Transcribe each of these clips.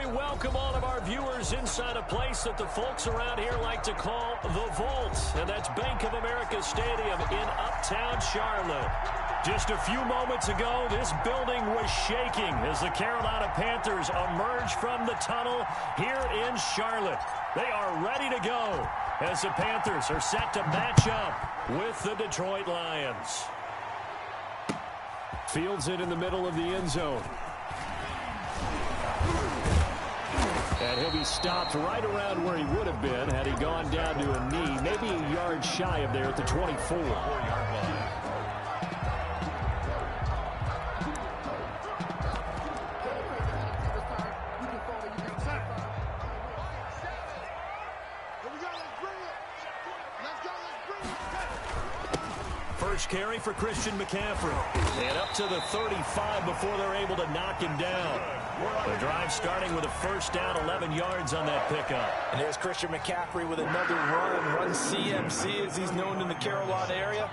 We welcome all of our viewers inside a place that the folks around here like to call the Vault, and that's Bank of America Stadium in Uptown Charlotte. Just a few moments ago, this building was shaking as the Carolina Panthers emerged from the tunnel here in Charlotte. They are ready to go as the Panthers are set to match up with the Detroit Lions. Fields it in the middle of the end zone. And he'll be stopped right around where he would have been had he gone down to a knee, maybe a yard shy of there at the 24-yard line. First carry for Christian McCaffrey. And up to the 35 before they're able to knock him down. The drive starting with a first down, 11 yards on that pickup. And there's Christian McCaffrey with another run CMC as he's known in the Carolina area.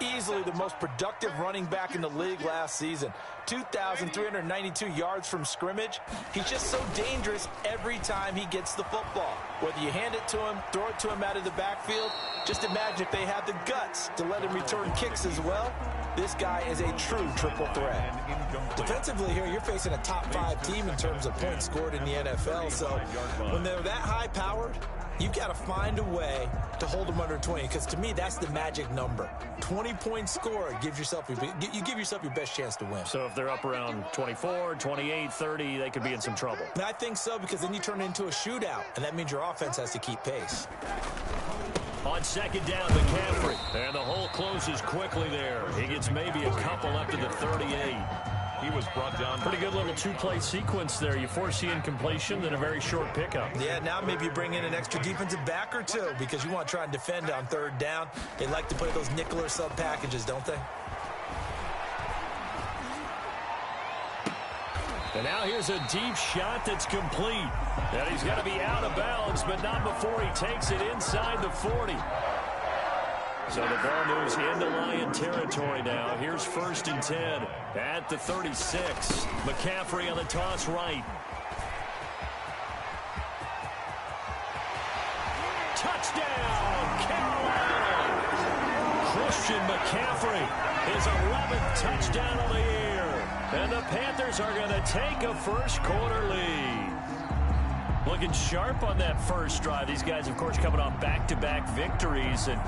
Easily the most productive running back in the league last season. 2,392 yards from scrimmage. He's just so dangerous every time he gets the football. Whether you hand it to him, throw it to him out of the backfield, just imagine if they have the guts to let him return kicks as well. This guy is a true triple threat. Defensively here, you're facing a top 5 team in terms of points scored in the NFL. So when they're that high-powered, you've got to find a way to hold them under 20, because to me, that's the magic number. 20 points scored gives yourself you give yourself your best chance to win. So if they're up around 24, 28, 30, they could be in some trouble. And I think so, because then you turn it into a shootout, and that means your offense has to keep pace. On second down, McCaffrey. And the hole closes quickly there. He gets maybe a couple up to the 38. He was brought down. Pretty good little two-play sequence there. You force the incompletion, then a very short pickup. Yeah, now maybe you bring in an extra defensive back or two because you want to try and defend on third down. They like to play those nickel or sub packages, don't they? And now here's a deep shot that's complete. And he's got to be out of bounds, but not before he takes it inside the 40. So the ball moves into Lion territory now. Here's 1st and 10 at the 36. McCaffrey on the toss right. Touchdown, Carolina! Christian McCaffrey, his 11th touchdown of the year. And the Panthers are going to take a first-quarter lead. Looking sharp on that first drive. These guys, of course, coming off back-to-back victories, and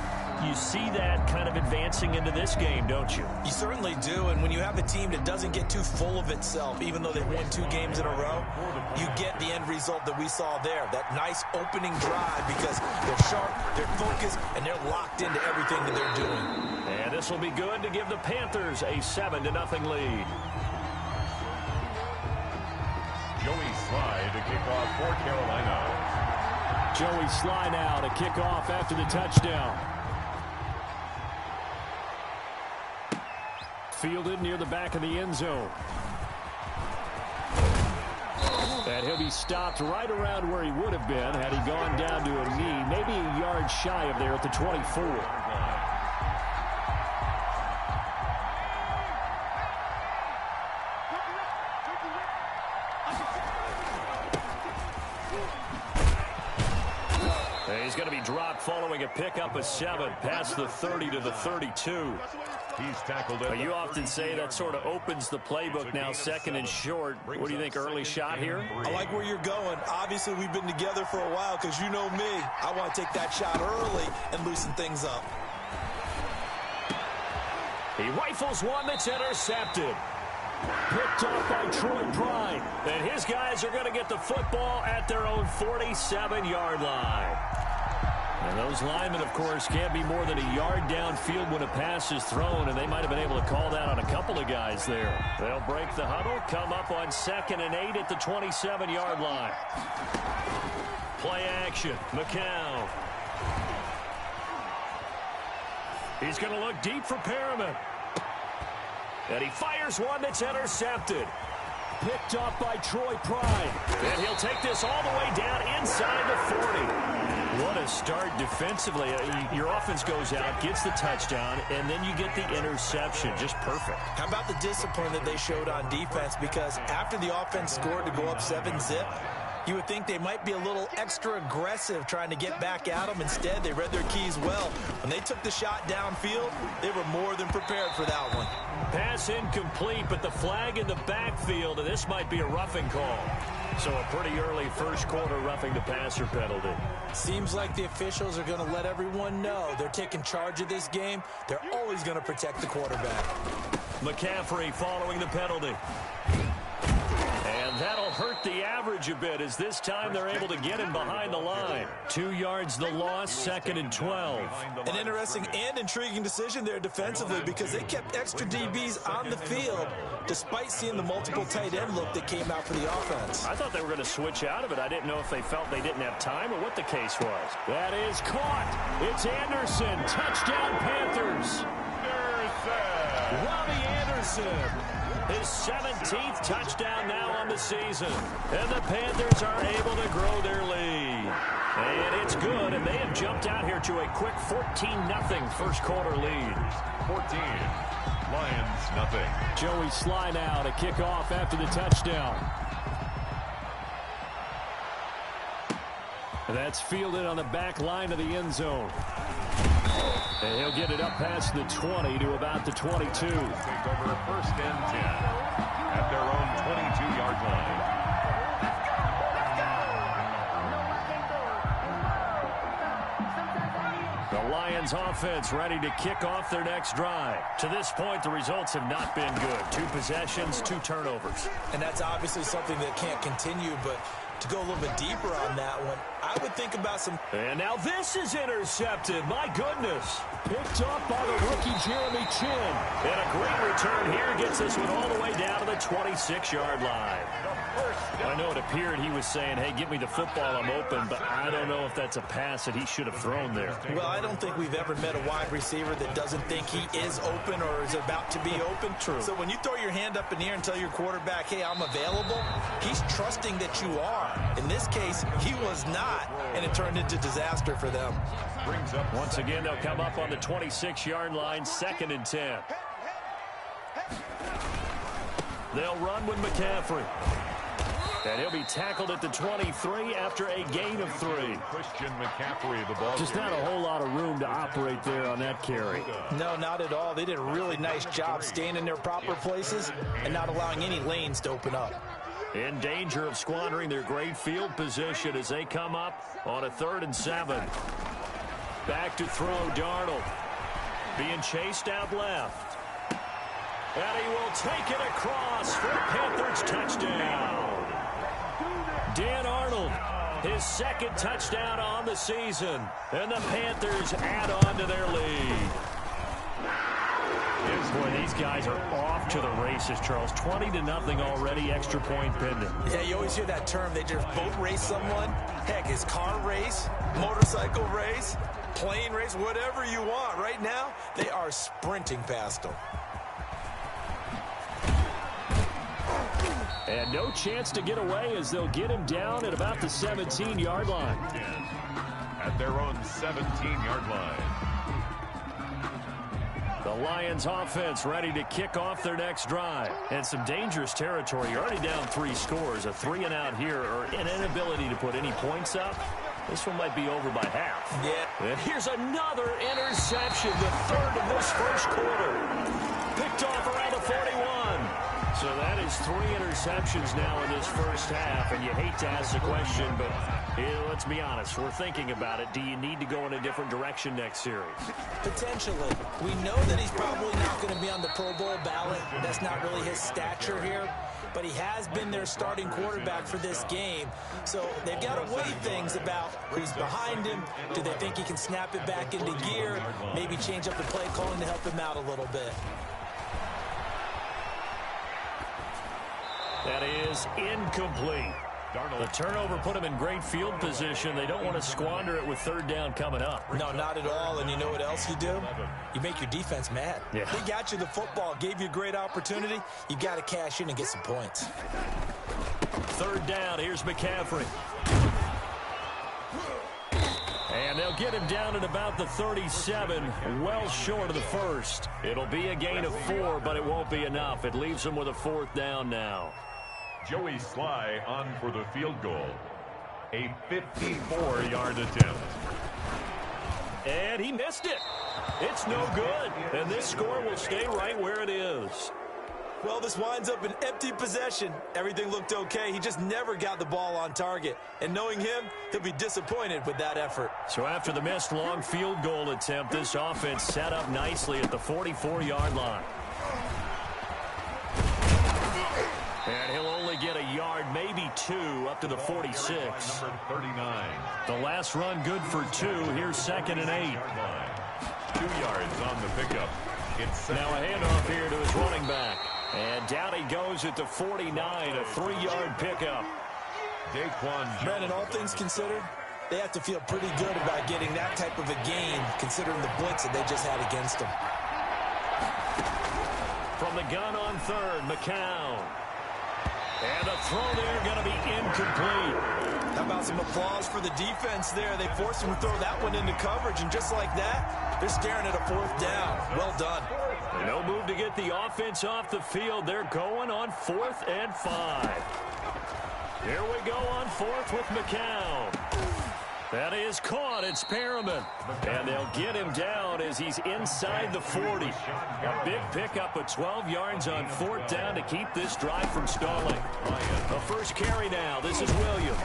you see that kind of advancing into this game, don't you? You certainly do, and when you have a team that doesn't get too full of itself, even though they've won 2 games in a row, you get the end result that we saw there, that nice opening drive, because they're sharp, they're focused, and they're locked into everything that they're doing. And this will be good to give the Panthers a 7-0 lead. Joey Sly to kick off for Carolina. Joey Sly now to kick off after the touchdown. Fielded near the back of the end zone. And he'll be stopped right around where he would have been had he gone down to a knee, maybe a yard shy of there at the 24. He's going to be dropped following a pickup of 7 past the 30 to the 32. He's tackled it. You often say that sort of opens the playbook now, 2nd and short. What do you think, early shot here? I like where you're going. Obviously, we've been together for a while because you know me. I want to take that shot early and loosen things up. He rifles one that's intercepted. Picked off by Troy Pride. And his guys are going to get the football at their own 47-yard line. And those linemen, of course, can't be more than a yard downfield when a pass is thrown, and they might have been able to call that on a couple of guys there. They'll break the huddle, come up on 2nd and 8 at the 27-yard line. Play action, McCown. He's going to look deep for Perriman. And he fires one that's intercepted. Picked off by Troy Pride. And he'll take this all the way down inside the 40. What a start defensively. Your offense goes out, gets the touchdown, and then you get the interception. Just perfect. How about the discipline that they showed on defense? Because after the offense scored to go up 7-zip, You would think they might be a little extra aggressive trying to get back at them. Instead, they read their keys well. When they took the shot downfield, they were more than prepared for that one. Pass incomplete, but the flag in the backfield, and this might be a roughing call. So a pretty early first quarter roughing the passer penalty. Seems like the officials are going to let everyone know they're taking charge of this game. They're always going to protect the quarterback. McCaffrey following the penalty. And that'll hurt the average a bit as this time they're able to get him behind the line. 2 yards the loss, 2nd and 12. An interesting and intriguing decision there defensively because they kept extra DBs on the field despite seeing the multiple tight end look that came out for the offense. I thought they were going to switch out of it. I didn't know if they felt they didn't have time or what the case was. That is caught. It's Anderson. Touchdown Panthers. Robbie Anderson. His 17th touchdown now on the season. And the Panthers are able to grow their lead. And it's good, and they have jumped out here to a quick 14-0 first quarter lead. 14, Lions nothing. Joey Sly now to kick off after the touchdown. That's fielded on the back line of the end zone. And he'll get it up past the 20 to about the 22. Take over 1st and 10 at their own 22-yard line. The Lions offense ready to kick off their next drive. To this point, the results have not been good. 2 possessions, 2 turnovers. And that's obviously something that can't continue, but to go a little bit deeper on that one, I would think about some... And now this is intercepted. My goodness. Picked up by the rookie Jeremy Chin. And a great return here gets this one all the way down to the 26-yard line. I know it appeared he was saying, hey, give me the football, I'm open, but I don't know if that's a pass that he should have thrown there. Well, I don't think we've ever met a wide receiver that doesn't think he is open or is about to be open. True. So when you throw your hand up in the air and tell your quarterback, hey, I'm available, he's trusting that you are. In this case, he was not, and it turned into disaster for them. Once again, they'll come up on the 26-yard line, 2nd and 10. They'll run with McCaffrey. And he'll be tackled at the 23 after a gain of 3. Christian McCaffrey, the ball. Just not a whole lot of room to operate there on that carry. No, not at all. They did a really nice job staying in their proper places and not allowing any lanes to open up. In danger of squandering their great field position as they come up on a 3rd and 7. Back to throw, Darnold. Being chased out left. And he will take it across for a Panthers touchdown. Dan Arnold, his 2nd touchdown on the season. And the Panthers add on to their lead. Boy, these guys are off to the races, Charles. 20-0 already, extra point pending. Yeah, you always hear that term. They just boat race someone. Heck, his car race, motorcycle race, plane race, whatever you want. Right now, they are sprinting past them. And no chance to get away as they'll get him down at about the 17-yard line. At their own 17-yard line. The Lions offense ready to kick off their next drive. And some dangerous territory. You're already down 3 scores. A 3-and-out here or an inability to put any points up. This one might be over by half. Yeah. And here's another interception. The 3rd of this first quarter. Picked off around the 41. So that is 3 interceptions now in this first half. And you hate to ask the question, but let's be honest. We're thinking about it. Do you need to go in a different direction next series? Potentially. We know that he's probably not going to be on the Pro Bowl ballot. That's not really his stature here. But he has been their starting quarterback for this game. So they've got to weigh things about who's behind him. Do they think he can snap it back into gear? Maybe change up the play calling to help him out a little bit. That is incomplete. The turnover put them in great field position. They don't want to squander it with 3rd down coming up. No, not at all. And you know what else you do? You make your defense mad. Yeah. They got you the football, gave you a great opportunity. You got to cash in and get some points. 3rd down. Here's McCaffrey. And they'll get him down at about the 37, well short of the 1st. It'll be a gain of 4, but it won't be enough. It leaves them with a 4th down now. Joey Sly on for the field goal. A 54-yard attempt. And he missed it. It's no good. And this score will stay right where it is. Well, this winds up an empty possession. Everything looked okay. He just never got the ball on target. And knowing him, he'll be disappointed with that effort. So after the missed long field goal attempt, this offense set up nicely at the 44-yard line. And he'll only get a yard, maybe two, up to the 46. Number 39. The last run good for two. Here's 2nd and 8. 2 yards on the pickup. It's now a handoff here to his running back. And down he goes at the 49, a 3-yard pickup. Brandon, all things considered, they have to feel pretty good about getting that type of a gain, considering the blitz that they just had against them. From the gun on 3rd, McCown. And the throw there going to be incomplete. How about some applause for the defense there? They forced him to throw that one into coverage, and just like that, they're staring at a 4th down. Well done. No move to get the offense off the field. They're going on 4th and 5. Here we go on 4th with McCown. That is caught. It's Perriman. And they'll get him down as he's inside the 40. A big pickup of 12 yards on 4th down to keep this drive from stalling. The first carry now. This is Williams.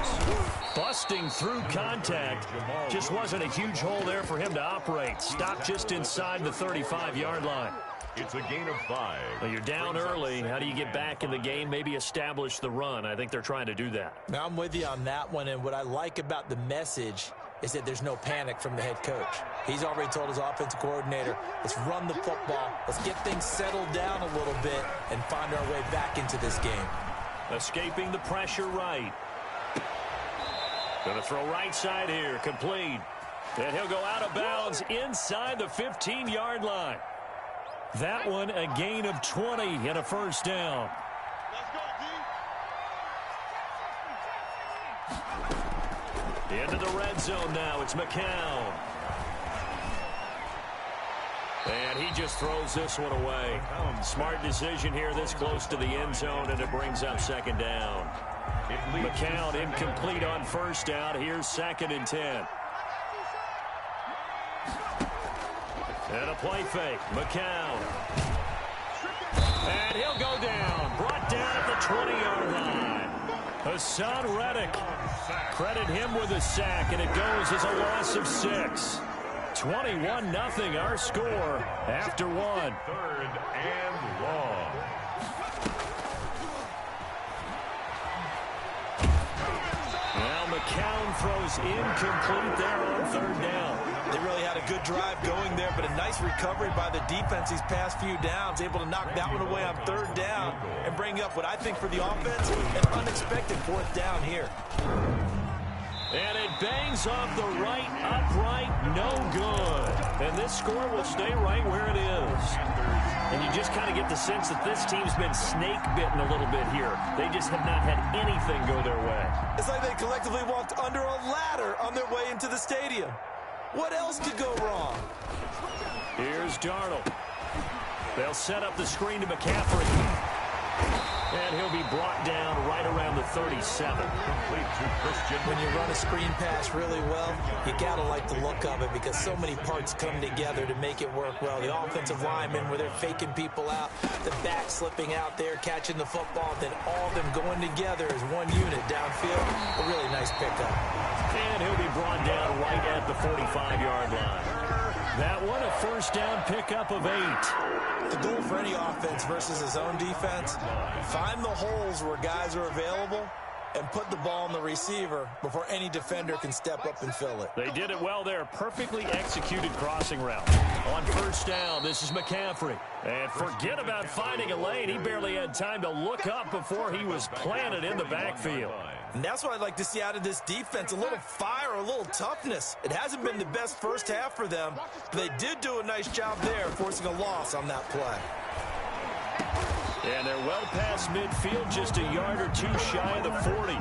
Busting through contact. Just wasn't a huge hole there for him to operate. Stopped just inside the 35-yard line. It's a gain of 5. Well, you're down early. How do you get back in the game? Maybe establish the run. I think they're trying to do that. Now, I'm with you on that one, and what I like about the message is that there's no panic from the head coach. He's already told his offensive coordinator, let's run the football, let's get things settled down a little bit and find our way back into this game. Escaping the pressure right. Going to throw right side here, complete. And he'll go out of bounds inside the 15-yard line. That one a gain of 20 and a 1st down. Into the red zone now. It's McCown. And he just throws this one away. Smart decision here this close to the end zone, and it brings up 2nd down. McCown incomplete on 1st down. Here's 2nd and 10. And a play fake. McCown. And he'll go down. Brought down at the 20-yard line. Hassan Reddick. Credit him with a sack, and it goes as a loss of 6. 21-0 our score after 1. 3rd and long. Now McCown throws incomplete there on 3rd down. They really had a good drive going there, but a nice recovery by the defense these past few downs, able to knock that one away on 3rd down and bring up what I think for the offense, an unexpected 4th down here. And it bangs off the right upright, no good. And this score will stay right where it is. And you just kind of get the sense that this team's been snake-bitten a little bit here. They just have not had anything go their way. It's like they collectively walked under a ladder on their way into the stadium. What else could go wrong? Here's Darnold. They'll set up the screen to McCaffrey. And he'll be brought down right around the 37. When you run a screen pass really well, you got to like the look of it because so many parts come together to make it work well. The offensive linemen, where they're faking people out, the back slipping out there, catching the football, then all of them going together as one unit downfield. A really nice pickup. And he'll be brought down right at the 45-yard line. That one, a 1st down pickup of 8. The goal for any offense versus his own defense, find the holes where guys are available and put the ball on the receiver before any defender can step up and fill it. They did it well there. Perfectly executed crossing route. On 1st down, this is McCaffrey. And forget about finding a lane. He barely had time to look up before he was planted in the backfield. And that's what I'd like to see out of this defense, a little fire, a little toughness. It hasn't been the best first half for them, but they did do a nice job there, forcing a loss on that play. And they're well past midfield, just a yard or two shy of the 40.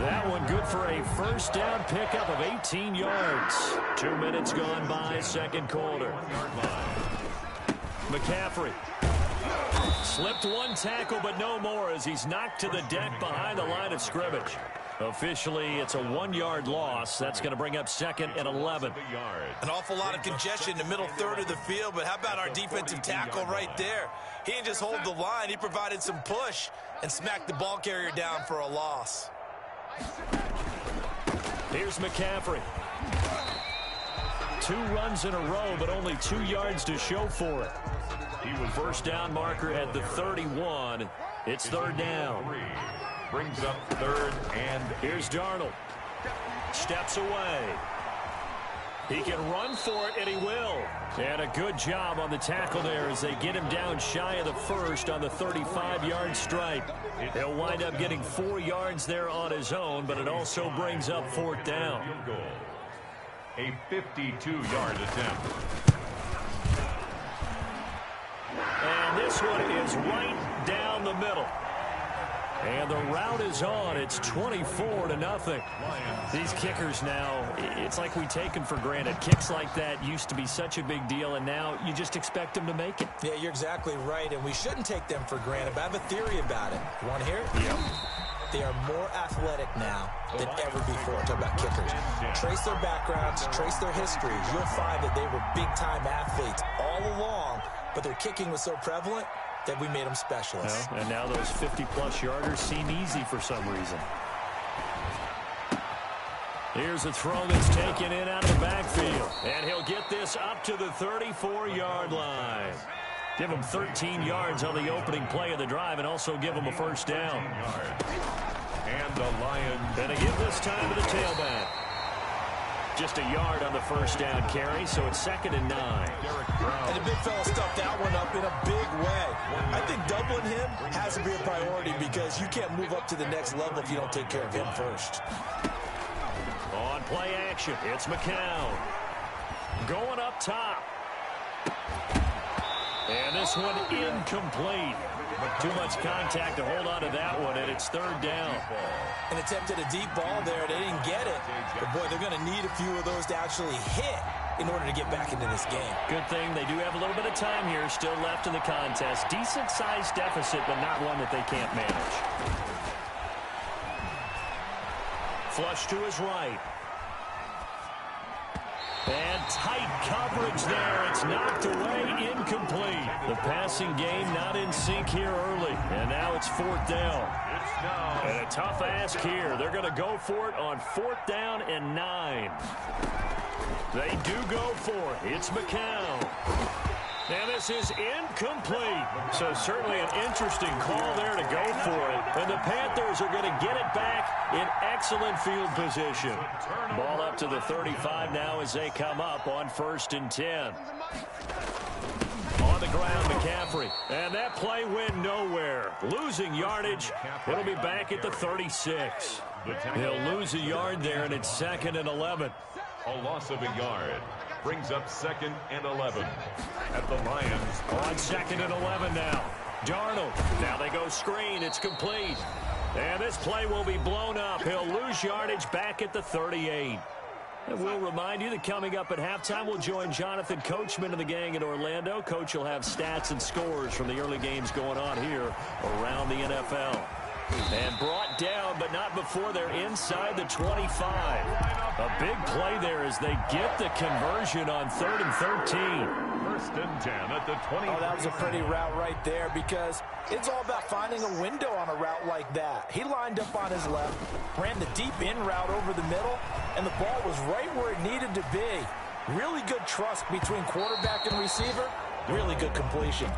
That one good for a 1st down pickup of 18 yards. 2 minutes gone by, 2nd quarter. McCaffrey. Slipped one tackle, but no more as he's knocked to the deck behind the line of scrimmage. Officially, it's a 1-yard loss. That's going to bring up 2nd and 11. An awful lot of congestion in the middle third of the field, but how about our defensive tackle right there? He didn't just hold the line. He provided some push and smacked the ball carrier down for a loss. Here's McCaffrey. 2 runs in a row, but only 2 yards to show for it. He was first down marker at the 31. It's 3rd down. Brings up 3rd and here's Darnold. Steps away. He can run for it, and he will. And a good job on the tackle there as they get him down shy of the first on the 35-yard stripe. He'll wind up getting 4 yards there on his own, but it also brings up 4th down. A 52-yard attempt. And this one is right down the middle. And the route is on. It's 24-0. These kickers now, it's like we take them for granted. Kicks like that used to be such a big deal, and now you just expect them to make it. Yeah, you're exactly right, and we shouldn't take them for granted, but I have a theory about it. You want to hear it? Yep. They are more athletic now than ever before. Talk about kickers. Trace their backgrounds, trace their histories. You'll find that they were big-time athletes all along, but their kicking was so prevalent that we made them specialists. Well, and now those 50-plus yarders seem easy for some reason. Here's a throw that's taken in out of the backfield. And he'll get this up to the 34-yard line. Give him 13 yards on the opening play of the drive and also give him a first down. And the Lions. And again this time to the tailback. Just a yard on the first down carry, so it's 2nd and 9. And the big fella stuffed that one up in a big way. I think doubling him has to be a priority because you can't move up to the next level if you don't take care of him first. On play action, it's McCown. Going up top. And this one incomplete. Too much contact to hold on to that one, and it's 3rd down. An attempt at a deep ball there. They didn't get it. But, boy, they're going to need a few of those to actually hit in order to get back into this game. Good thing they do have a little bit of time here still left in the contest. Decent-sized deficit, but not one that they can't manage. Flush to his right. And tight coverage there. It's knocked away, incomplete. The passing game not in sync here early. And now it's 4th down. And a tough ask here. They're going to go for it on 4th down and 9. They do go for it. It's McCown. And this is incomplete. So certainly an interesting call there to go for it. And the Panthers are going to get it back in excellent field position. Ball up to the 35 now as they come up on 1st and 10. On the ground, McCaffrey. And that play went nowhere. Losing yardage. It'll be back at the 36. He'll lose a yard there, and it's 2nd and 11. A loss of a yard. Brings up 2nd and 11 at the Lions. On 2nd and 11 now. Darnold. Now they go screen. It's complete. And this play will be blown up. He'll lose yardage back at the 38. And we'll remind you that coming up at halftime, we'll join Jonathan Coachman and the gang in Orlando. Coach will have stats and scores from the early games going on here around the NFL. And brought down, but not before they're inside the 25. A big play there as they get the conversion on 3rd and 13. 1st and 10 at the 20. Oh, that was a pretty route right there because it's all about finding a window on a route like that. He lined up on his left, ran the deep in route over the middle, and the ball was right where it needed to be. Really good trust between quarterback and receiver. Really good completion.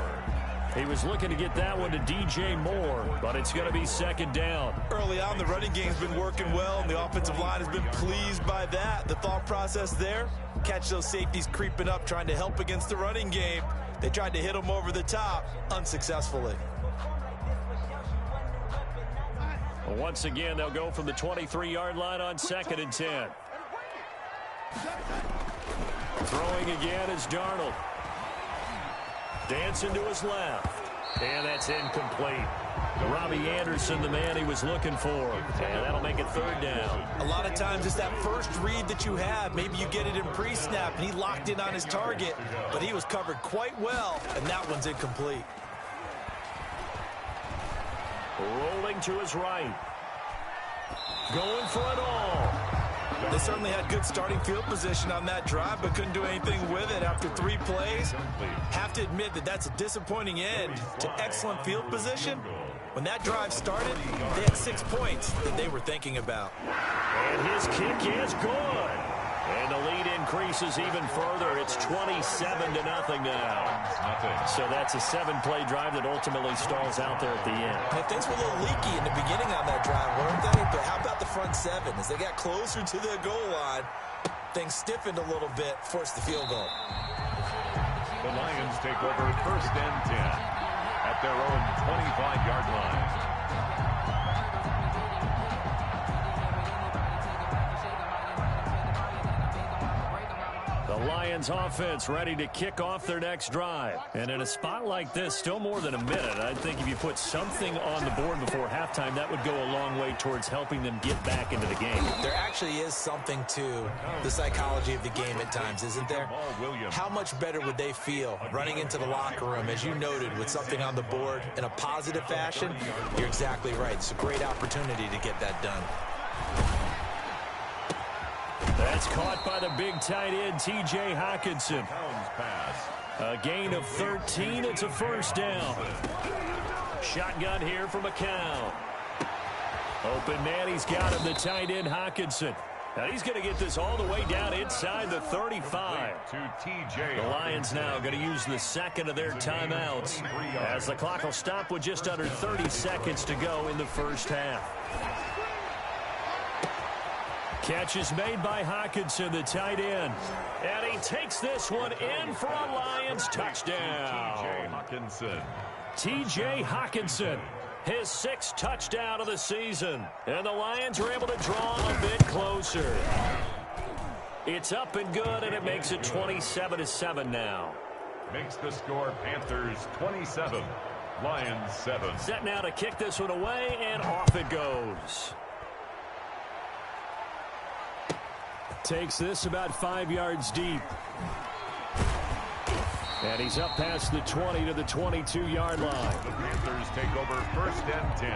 He was looking to get that one to DJ Moore, but it's going to be 2nd down. Early on, the running game's been working well, and the offensive line has been pleased by that. The thought process there, catch those safeties creeping up, trying to help against the running game. They tried to hit them over the top, unsuccessfully. Well, once again, they'll go from the 23-yard line on 2nd and 10. Throwing again is Darnold. Dancing to his left. And that's incomplete. Robbie Anderson, the man he was looking for. And that'll make it 3rd down. A lot of times it's that first read that you have. Maybe you get it in pre-snap, and he locked in on his target. But he was covered quite well, and that one's incomplete. Rolling to his right. Going for it all. They certainly had good starting field position on that drive, but couldn't do anything with it after 3 plays. Have to admit that that's a disappointing end to excellent field position. When that drive started, they had 6 points that they were thinking about. And his kick is good. And the lead increases even further. It's 27-0 now. So that's a 7-play drive that ultimately stalls out there at the end. And things were a little leaky in the beginning on that drive, weren't they? But how about the front 7? As they got closer to the goal line, things stiffened a little bit, forced the field goal. The Lions take over 1st and 10 at their own 25-yard line. The Lions offense ready to kick off their next drive. And in a spot like this, still more than a minute, I think if you put something on the board before halftime, that would go a long way towards helping them get back into the game. There actually is something to the psychology of the game at times, isn't there? How much better would they feel running into the locker room, as you noted, with something on the board in a positive fashion? You're exactly right. It's a great opportunity to get that done. That's caught by the big tight end, T.J. Hockenson. A gain of 13. It's a 1st down. Shotgun here for McCown. Open man, he's got him, the tight end, Hockenson. Now he's going to get this all the way down inside the 35. The Lions now going to use the 2nd of their timeouts, as the clock will stop with just under 30 seconds to go in the 1st half. Catch is made by Hockenson, the tight end. And he takes this one in for a Lions touchdown. T.J. Hockenson, his 6th touchdown of the season. And the Lions are able to draw a bit closer. It's up and good, and it makes it 27-7 now. Makes the score Panthers 27, Lions 7. Set now to kick this one away, and off it goes. Takes this about 5 yards deep. And he's up past the 20 to the 22-yard line. The Panthers take over 1st and 10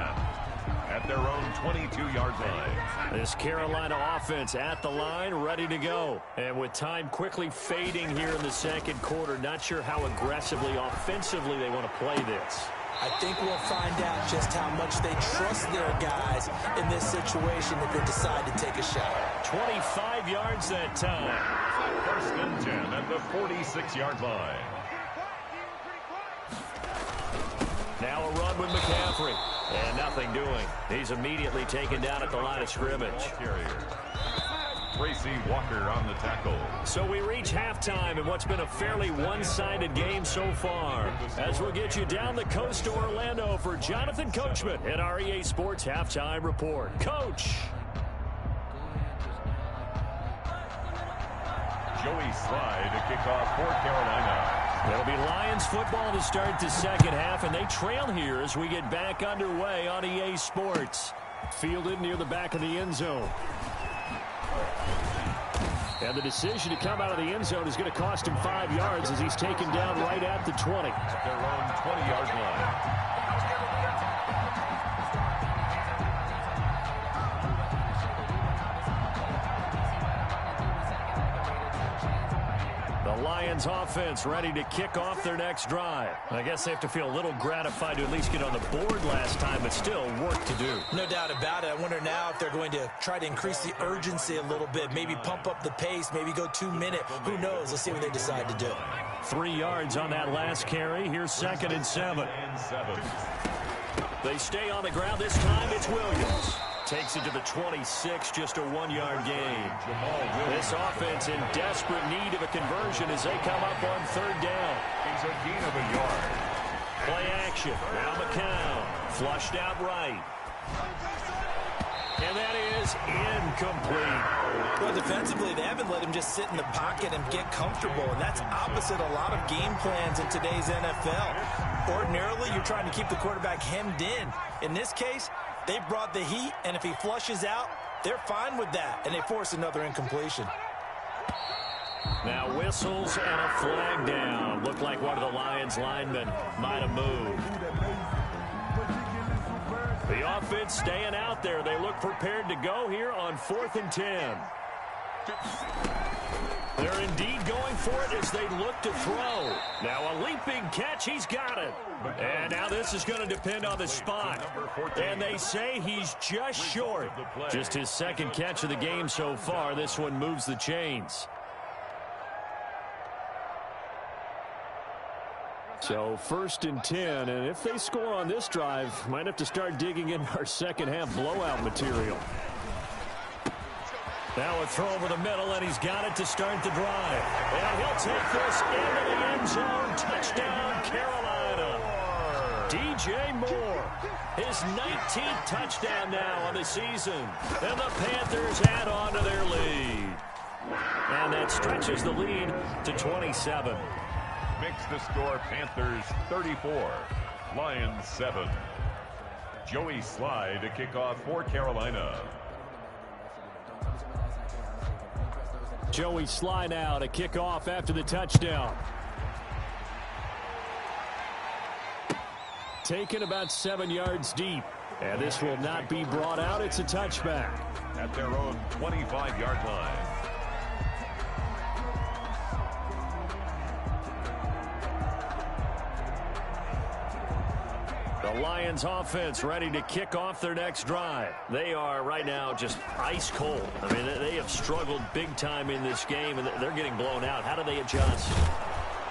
at their own 22-yard line. This Carolina offense at the line, ready to go. And with time quickly fading here in the 2nd quarter, not sure how aggressively, offensively they want to play this. I think we'll find out just how much they trust their guys in this situation if they decide to take a shot. 25 yards that time. 1st and 10 at the 46-yard line. Now a run with McCaffrey. And nothing doing. He's immediately taken down at the line of scrimmage. Tracy Walker on the tackle. So we reach halftime in what's been a fairly one-sided game so far. As we'll get you down the coast to Orlando for Jonathan Coachman at our EA Sports Halftime Report. Coach. Joey Slye to kick off for Carolina. It'll be Lions football to start the 2nd half, and they trail here as we get back underway on EA Sports. Fielded near the back of the end zone. And the decision to come out of the end zone is going to cost him 5 yards as he's taken down right at the 20. At their own 20-yard line. The Lions offense ready to kick off their next drive. I guess they have to feel a little gratified to at least get on the board last time, but still work to do. No doubt about it. I wonder now if they're going to try to increase the urgency a little bit, maybe pump up the pace, maybe go 2-minute. Who knows? Let's see what they decide to do. 3 yards on that last carry. Here's 2nd and 7. They stay on the ground. This time it's Williams. Takes it to the 26, just a 1-yard gain. This offense in desperate need of a conversion as they come up on 3rd down. It's a gain of a yard. Play action. Now McCown. Flushed out right. And that is incomplete. Well, defensively, they haven't let him just sit in the pocket and get comfortable, and that's opposite a lot of game plans in today's NFL. Ordinarily, you're trying to keep the quarterback hemmed in. In this case, they brought the heat, and if he flushes out, they're fine with that, and they force another incompletion. Now whistles and a flag down. Looked like one of the Lions linemen might have moved. The offense staying out there. They look prepared to go here on 4th and 10. They're indeed going for it as they look to throw. Now a leaping catch. He's got it. And now this is going to depend on the spot. And they say he's just short. Just his 2nd catch of the game so far. This one moves the chains. So 1st and 10, and if they score on this drive, might have to start digging in our second-half blowout material. Now a throw over the middle, and he's got it to start the drive. And he'll take this into the end zone. Touchdown, Carolina. DJ Moore, his 19th touchdown now on the season. And the Panthers add on to their lead. And that stretches the lead to 27. Makes the score Panthers 34, Lions 7. Joey Sly to kick off for Carolina. Joey Sly now to kick off after the touchdown. Taken about 7 yards deep. And this will not be brought out. It's a touchback. At their own 25-yard line. The Lions offense ready to kick off their next drive. They are right now just ice cold. I mean, they have struggled big time in this game, and they're getting blown out. How do they adjust?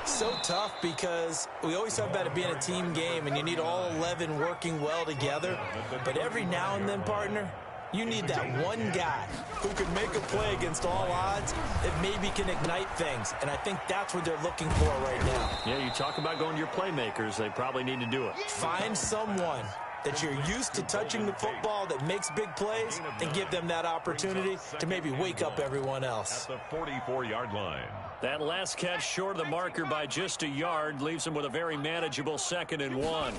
So tough because we always talk about it being a team game, and you need all 11 working well together. But every now and then, partner, you need that one guy who can make a play against all odds that maybe can ignite things. And I think that's what they're looking for right now. Yeah, you talk about going to your playmakers. They probably need to do it. Find someone that you're used to touching the football that makes big plays and give them that opportunity to maybe wake up everyone else. At the 44-yard line. That last catch short of the marker by just a yard leaves him with a very manageable 2nd and 1.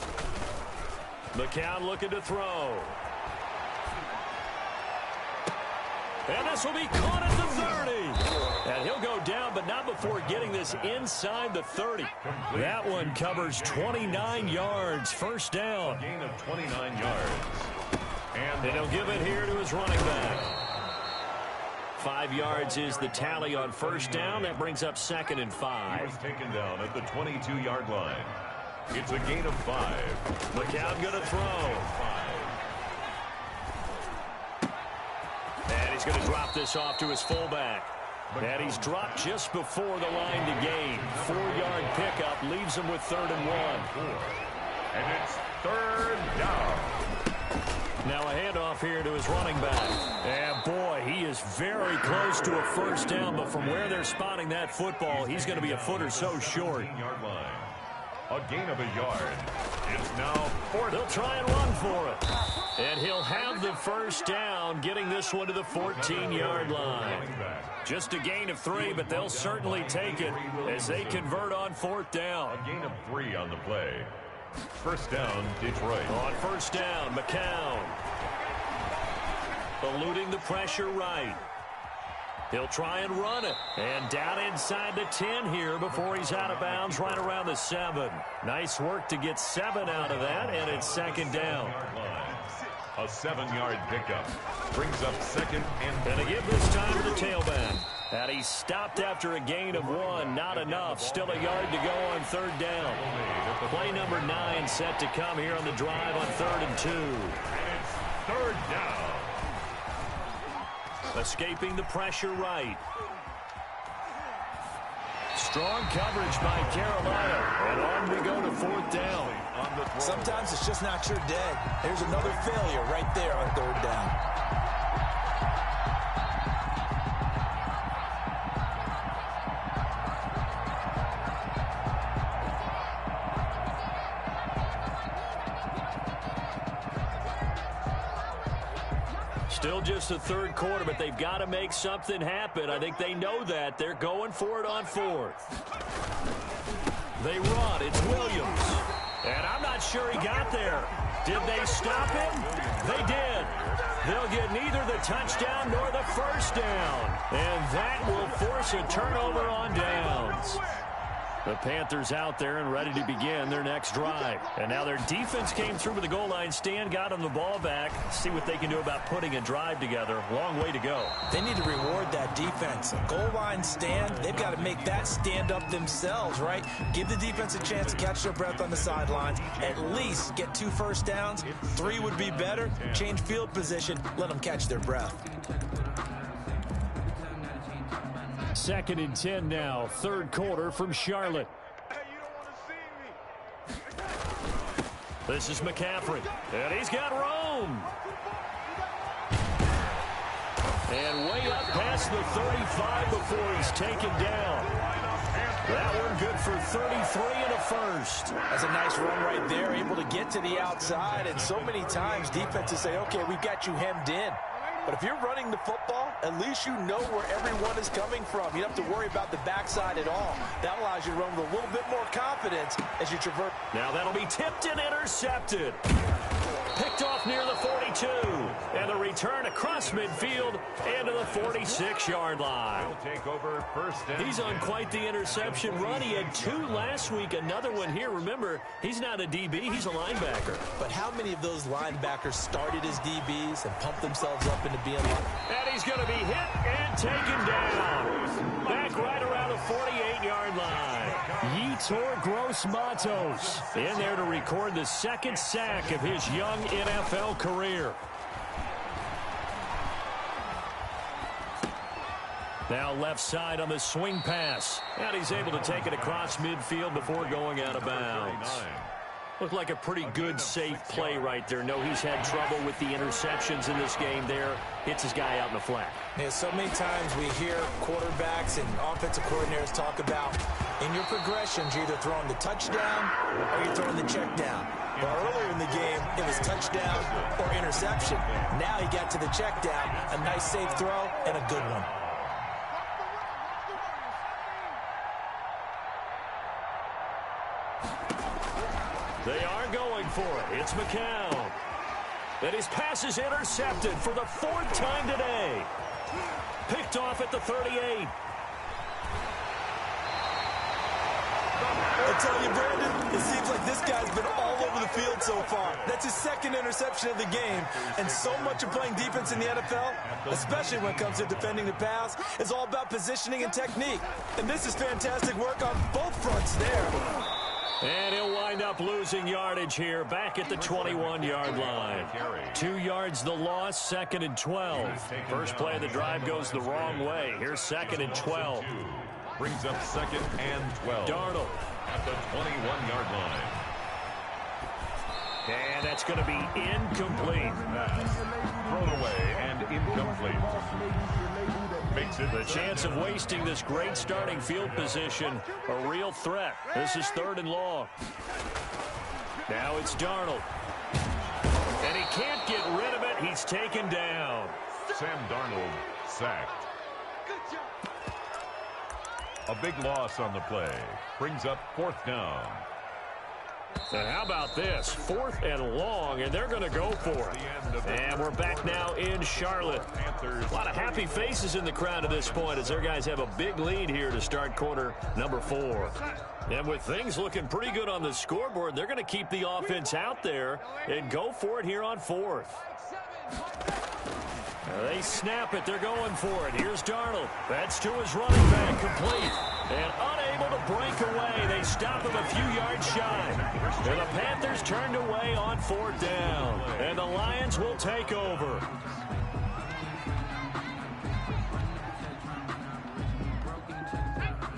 McCown looking to throw. And this will be caught at the 30. And he'll go down, but not before getting this inside the 30. That one covers 29 yards. First down. A gain of 29 yards. And he'll give it here to his running back. 5 yards is the tally on first down. That brings up 2nd and 5. He was taken down at the 22-yard line. It's a gain of 5. McCown going to throw. And he's going to drop this off to his fullback. And he's dropped just before the line to gain. 4-yard pickup leaves him with 3rd and 1. And it's 3rd down. Now a handoff here to his running back. And boy, he is very close to a first down, but from where they're spotting that football, he's going to be a foot or so short. 15-yard line. A gain of a yard. It's now 4th. They'll try and run for it. And he'll have the first down, getting this one to the 14-yard line. Just a gain of 3, but they'll certainly take it as they convert on 4th down. A gain of 3 on the play. First down, Detroit. On first down, McCown. Eluding the pressure right. He'll try and run it. And down inside the 10 here before he's out of bounds right around the 7. Nice work to get 7 out of that, and it's 2nd down. A 7-yard pickup. Brings up 2nd and 3. And to give this time to the tailback. And he stopped after a gain of 1. Not enough. Still a yard to go on 3rd down. Play number 9 set to come here on the drive on 3rd and 2. And it's 3rd down. Escaping the pressure right. Strong coverage by Carolina. And on we go to 4th down. Sometimes it's just not your day. There's another failure right there on 3rd down. Still just the 3rd quarter, but they've got to make something happen. I think they know that. They're going for it on 4th. They run. It's Williams. And I'm not sure he got there. Did they stop him? They did. They'll get neither the touchdown nor the first down. And that will force a turnover on downs. The Panthers out there and ready to begin their next drive. And now their defense came through with the goal line stand, got them the ball back. See what they can do about putting a drive together. Long way to go. They need to reward that defense. A goal line stand, they've got to make that stand up themselves, right? Give the defense a chance to catch their breath on the sidelines. At least get 2 first downs. 3 would be better. Change field position. Let them catch their breath. 2nd and 10 now, 3rd quarter from Charlotte. This is McCaffrey, and he's got Rome. And way up past the 35 before he's taken down. That one good for 33 and a first. That's a nice run right there, able to get to the outside. And so many times defenses say, okay, we've got you hemmed in. But if you're running the football, at least you know where everyone is coming from. You don't have to worry about the backside at all. That allows you to run with a little bit more confidence as you traverse. Now that'll be tipped and intercepted. Picked off near the 42. And the return across midfield and to the 46-yard line. He'll take over first and He's on quite the interception run. He had 2 last week, another one here. Remember, he's not a DB, he's a linebacker. But how many of those linebackers started as DBs and pumped themselves up into being linebackers? And he's going to be hit and taken down. Back right around the 48-yard line. Yetur Gross-Matos in there to record the 2nd sack of his young NFL career. Now left side on the swing pass. And he's able to take it across midfield before going out of bounds. Looked like a pretty good, safe play right there. No, he's had trouble with the interceptions in this game there. Hits his guy out in the flat. Yeah, so many times we hear quarterbacks and offensive coordinators talk about in your progressions, you're either throwing the touchdown or you're throwing the check down. Well, earlier in the game, it was touchdown or interception. Now he got to the check down, a nice safe throw, and a good one. They are going for it. It's McCown. And his pass is intercepted for the 4th time today. Picked off at the 38. I tell you, Brandon, it seems like this guy's been all over the field so far. That's his 2nd interception of the game. And so much of playing defense in the NFL, especially when it comes to defending the pass, is all about positioning and technique. And this is fantastic work on both fronts there. And he'll wind up losing yardage here back at the 21-yard line. 2 yards the loss, 2nd and 12. First play of the drive goes the wrong way. Here's 2nd and 12. brings up 2nd and 12. Darnold At the 21-yard line. And that's going to be incomplete. Pass thrown away and incomplete. Makes it The chance of wasting this great starting field position, a real threat. This is 3rd and long. Now it's Darnold. And he can't get rid of it. He's taken down. Sam Darnold sacked. A big loss on the play. Brings up 4th down. And how about this? 4th and long, and they're going to go for it. And we're back now in Charlotte. A lot of happy faces in the crowd at this point as their guys have a big lead here to start quarter number 4. And with things looking pretty good on the scoreboard, they're going to keep the offense out there and go for it here on 4th. They snap it. They're going for it. Here's Darnold. That's to his running back. Complete. And unable to break away. They stop him a few yards shy. And the Panthers turned away on 4th down. And the Lions will take over.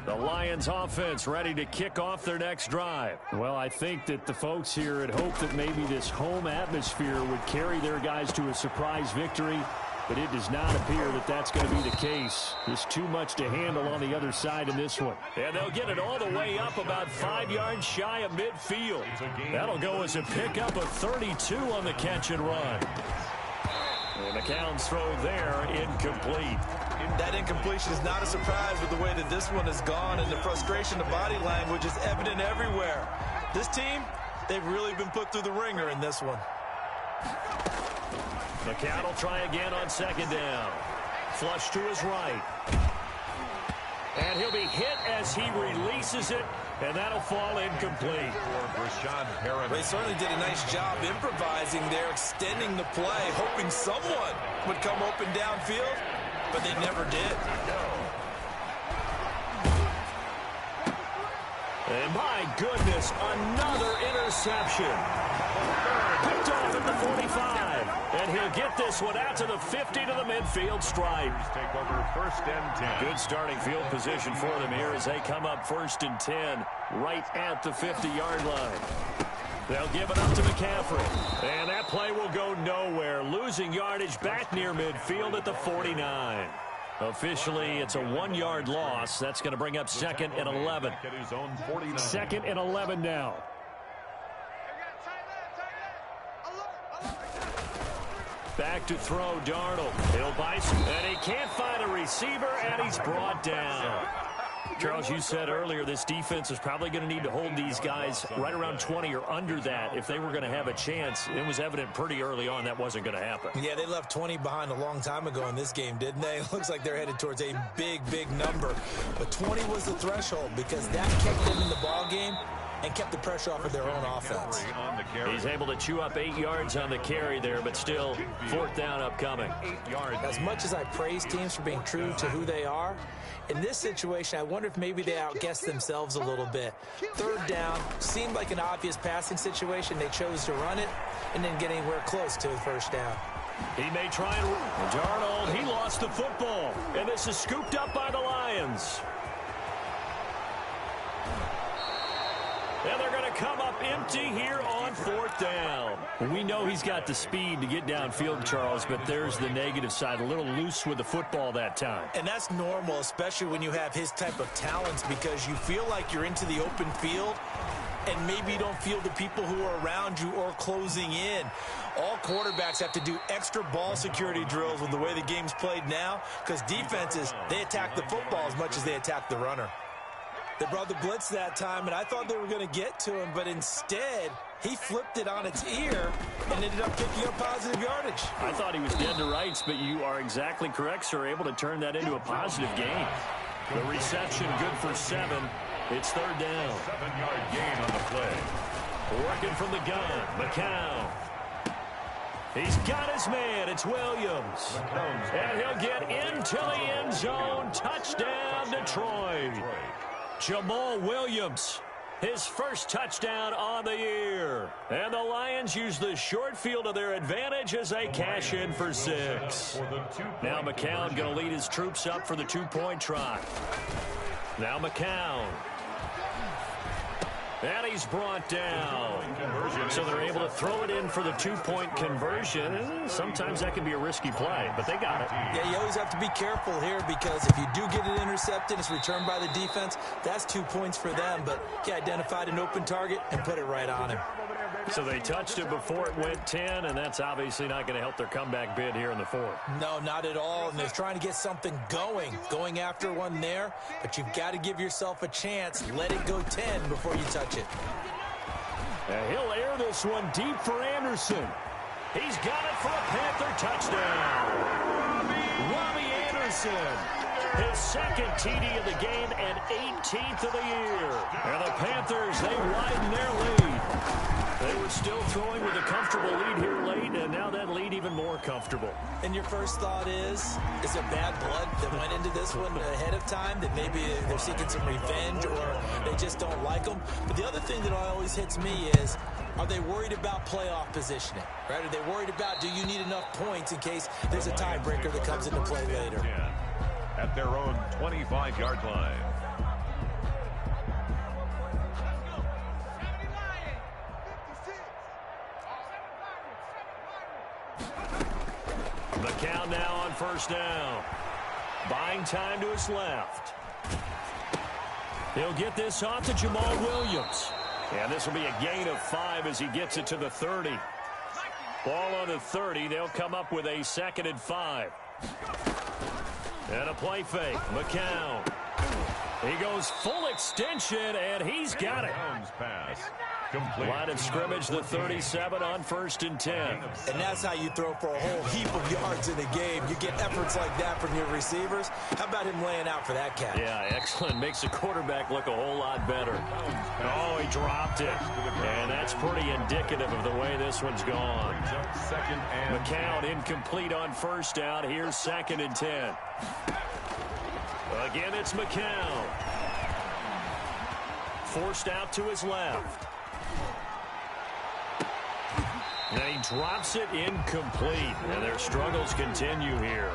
The Lions offense ready to kick off their next drive. Well, I think that the folks here had hoped that maybe this home atmosphere would carry their guys to a surprise victory. But it does not appear that that's going to be the case. There's too much to handle on the other side in this one. And they'll get it all the way up about 5 yards shy of midfield. That'll go as a pickup of 32 on the catch and run. And McCown's throw there incomplete. That incompletion is not a surprise with the way that this one has gone, and the frustration of body language is evident everywhere. This team, they've really been put through the ringer in this one. McCown will try again on 2nd down. Flush to his right. And he'll be hit as he releases it And that'll fall incomplete. They certainly did a nice job improvising there, extending the play, hoping someone would come open downfield, but they never did. And my goodness, another interception. Picked off at the 45. And he'll get this one out to the 50 to the midfield stripe. Take over 1st and 10. Good starting field position for them here as they come up 1st and 10 right at the 50-yard line. They'll give it up to McCaffrey. And that play will go nowhere. Losing yardage back near midfield at the 49. Officially, it's a 1-yard loss. That's going to bring up 2nd and 11. 2nd and 11 now. Back to throw, Darnold. He'll bite, and he can't find a receiver, and he's brought down. Charles, you said earlier this defense is probably going to need to hold these guys right around 20 or under that if they were going to have a chance. It was evident pretty early on that wasn't going to happen. Yeah, they left 20 behind a long time ago in this game, didn't they? It looks like they're headed towards a big, big number. But 20 was the threshold because that kept them in the ball game and kept the pressure off of their own offense. He's able to chew up 8 yards on the carry there, but still 4th down upcoming. 8 yards. As much as I praise teams for being true to who they are, in this situation, I wonder if maybe they outguessed themselves a little bit. 3rd down seemed like an obvious passing situation. They chose to run it and didn't get anywhere close to the 1st down. He may try and Darnold, he lost the football, and this is scooped up by the Lions. And they're going to come up empty here on 4th down. We know he's got the speed to get downfield, Charles, but there's the negative side. A little loose with the football that time. And that's normal, especially when you have his type of talents, because you feel like you're into the open field and maybe you don't feel the people who are around you or closing in. All quarterbacks have to do extra ball security drills with the way the game's played now, because defenses, they attack the football as much as they attack the runner. They brought the blitz that time, and I thought they were going to get to him, but instead, he flipped it on its ear and ended up picking up positive yardage. I thought he was dead to rights, but you are exactly correct, sir. Able to turn that into a positive gain. The reception good for 7. It's 3rd down. 7-yard gain on the play. Working from the gun, McCown. He's got his man. It's Williams. And he'll get into the end zone. Touchdown, Detroit. Jamal Williams, his first touchdown on the year. And the Lions use the short field to their advantage as they cash in for 6. Now McCown going to lead his troops up for the 2-point try. Now McCown. And he's brought down. So they're able to throw it in for the 2-point conversion. Sometimes that can be a risky play, but they got it. Yeah, you always have to be careful here, because if you do get it intercepted, it's returned by the defense, that's 2 points for them. But he identified an open target and put it right on him. So they touched it before it went 10, and that's obviously not going to help their comeback bid here in the 4th. No, not at all, and they're trying to get something going after one there, but you've got to give yourself a chance. Let it go 10 before you touch it. And he'll air this one deep for Anderson. He's got it for a Panther touchdown. Robbie Anderson, his 2nd TD of the game and 18th of the year. And the Panthers, they widen their lead. They were still throwing with a comfortable lead here late, and now that lead even more comfortable. And your first thought is there bad blood that went into this one ahead of time, that maybe they're seeking some revenge or they just don't like them? But the other thing that always hits me is, are they worried about playoff positioning? Right? Are they worried about, do you need enough points in case there's a tiebreaker that comes into play later? At their own 25-yard line. McCown now on 1st down. Buying time to his left. He'll get this off to Jamal Williams. And this will be a gain of 5 as he gets it to the 30. Ball on the 30. They'll come up with a 2nd and 5. And a play fake. McCown. He goes full extension, and he's got it. complete. Line of scrimmage, the 37 on 1st and 10. And that's how you throw for a whole heap of yards in a game. You get efforts like that from your receivers. How about him laying out for that catch? Yeah, excellent. Makes the quarterback look a whole lot better. Oh, he dropped it. And that's pretty indicative of the way this one's gone. Second and McCown incomplete on 1st down. Here's 2nd and 10. Again, it's McCown. Forced out to his left. And he drops it incomplete. And their struggles continue here.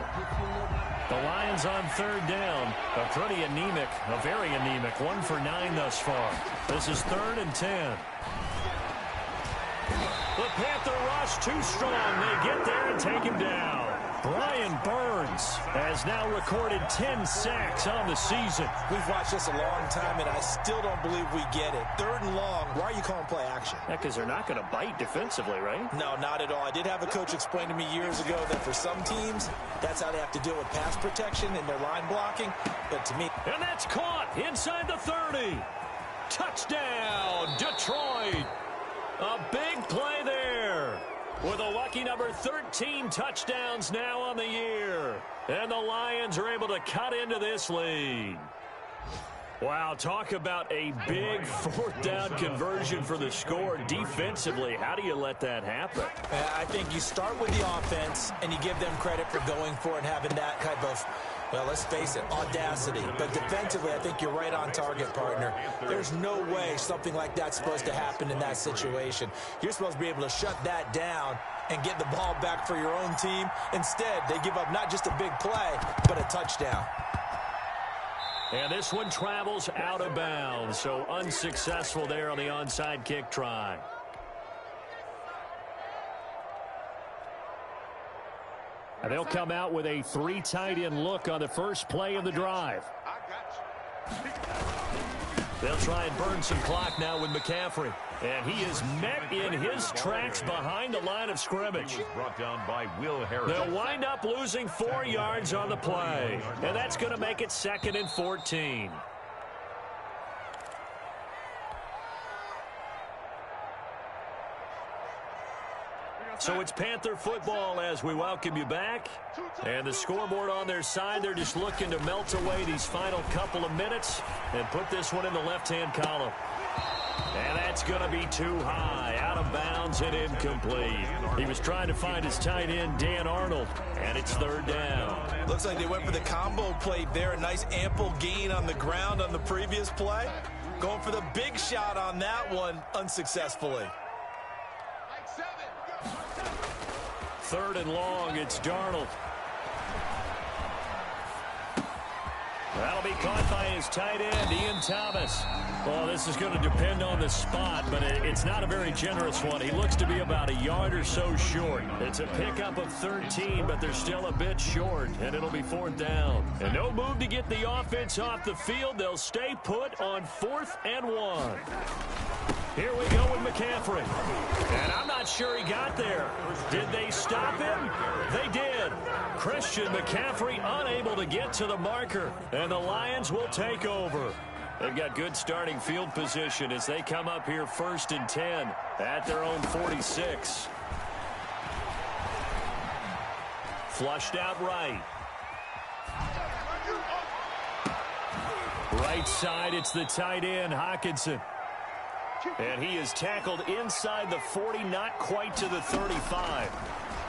The Lions on 3rd down. A pretty anemic, a very anemic. 1 for 9 thus far. This is 3rd and 10. The Panther rush too strong. They get there and take him down. Brian Burns has now recorded 10 sacks on the season. We've watched this a long time, and I still don't believe we get it. 3rd and long. Why are you calling play action? Yeah, because they're not going to bite defensively, right? No, not at all. I did have a coach explain to me years ago that for some teams, that's how they have to deal with pass protection and their line blocking. But to me... And that's caught inside the 30. Touchdown, Detroit. A big play there. With a lucky number 13 touchdowns now on the year. And the Lions are able to cut into this lead. Wow, talk about a big 4th down conversion for the score. Defensively, how do you let that happen? I think you start with the offense, and you give them credit for going for it and having that type of, well, let's face it, audacity. But defensively, I think you're right on target, partner. There's no way something like that's supposed to happen in that situation. You're supposed to be able to shut that down and get the ball back for your own team. Instead, they give up not just a big play, but a touchdown. And this one travels out of bounds, so unsuccessful there on the onside kick try. And they'll come out with a 3 tight end look on the first play of the drive. They'll try and burn some clock now with McCaffrey. And he is met in his tracks behind the line of scrimmage. Brought down by Will Harris. They'll wind up losing 4 yards on the play. And that's going to make it 2nd and 14. So it's Panther football as we welcome you back. And the scoreboard on their side, they're just looking to melt away these final couple of minutes and put this one in the left-hand column. And that's going to be too high, out of bounds and incomplete. He was trying to find his tight end, Dan Arnold, and it's 3rd down. Looks like they went for the combo play there. A nice ample gain on the ground on the previous play. Going for the big shot on that one unsuccessfully. 3rd and long, it's Darnold. That'll be caught by his tight end, Ian Thomas. Well, this is going to depend on the spot, but it's not a very generous one. He looks to be about a yard or so short. It's a pickup of 13, but they're still a bit short, and it'll be 4th down. And no move to get the offense off the field. They'll stay put on 4th and 1. Here we go with McCaffrey. And I'm not sure he got there. Did they stop him? They did. Christian McCaffrey unable to get to the marker. And the Lions will take over. They've got good starting field position as they come up here 1st and 10 at their own 46. Flushed out right. Right side, it's the tight end, Hockenson. And he is tackled inside the 40, not quite to the 35.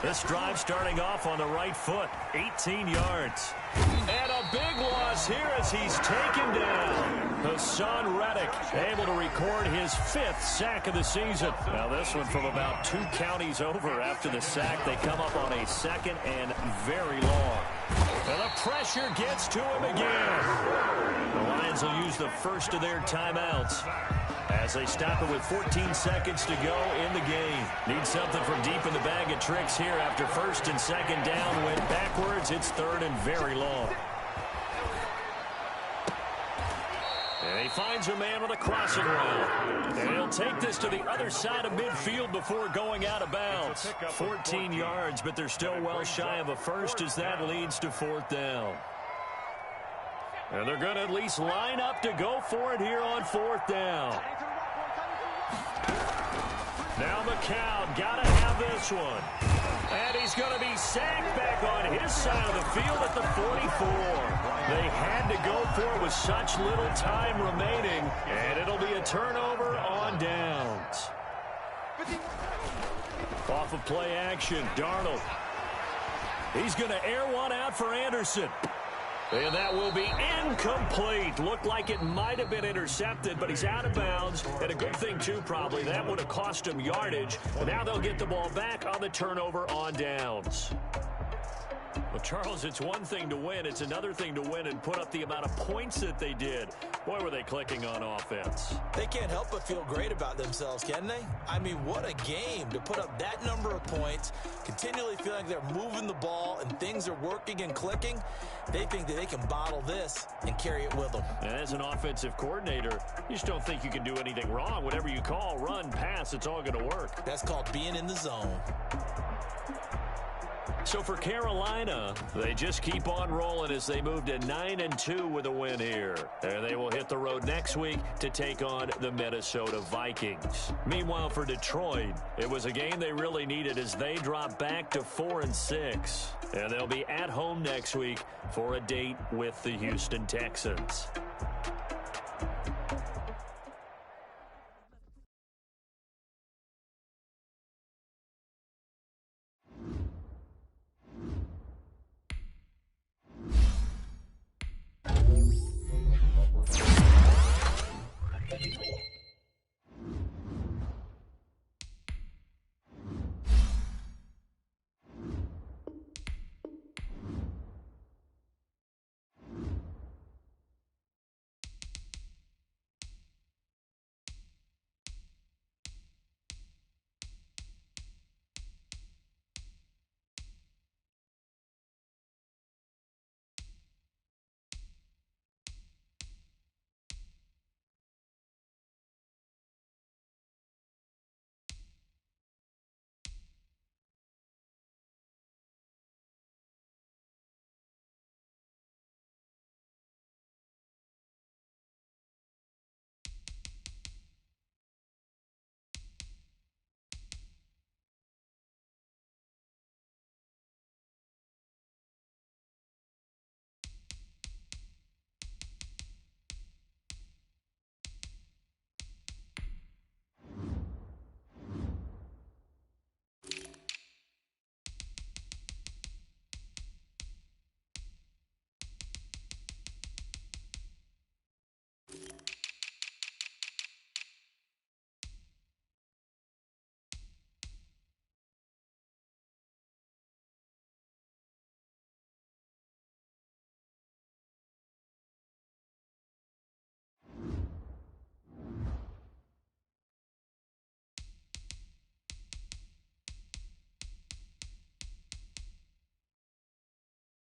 This drive starting off on the right foot, 18 yards. And a big loss here as he's taken down. Hassan Reddick able to record his 5th sack of the season. Now this one from about 2 counties over after the sack. They come up on a 2nd and very long. And the pressure gets to him again. The Lions will use the first of their timeouts as they stop it with 14 seconds to go in the game. Need something from deep in the bag of tricks here after 1st and 2nd down. Went backwards. It's 3rd and very long. And he finds a man with a crossing route. And he'll take this to the other side of midfield before going out of bounds. 14 yards, but they're still well shy of a first as that leads to 4th down. And they're going to at least line up to go for it here on 4th down. Now McCown got to have this one. And he's going to be sacked back on his side of the field at the 44. They had to go for it with such little time remaining, and it'll be a turnover on downs. Off of play action, Darnold. He's going to air one out for Anderson. And that will be incomplete. Looked like it might have been intercepted, but he's out of bounds. And a good thing, too, probably. That would have cost him yardage. And now they'll get the ball back on the turnover on downs. Well, Charles, it's one thing to win. It's another thing to win and put up the amount of points that they did. Boy, were they clicking on offense. They can't help but feel great about themselves, can they? I mean, what a game to put up that number of points, continually feeling like they're moving the ball and things are working and clicking. They think that they can bottle this and carry it with them. And as an offensive coordinator, you just don't think you can do anything wrong. Whatever you call, run, pass, it's all going to work. That's called being in the zone. So for Carolina, they just keep on rolling as they move to 9-2 with a win here. And they will hit the road next week to take on the Minnesota Vikings. Meanwhile, for Detroit, it was a game they really needed as they drop back to 4-6. And they'll be at home next week for a date with the Houston Texans.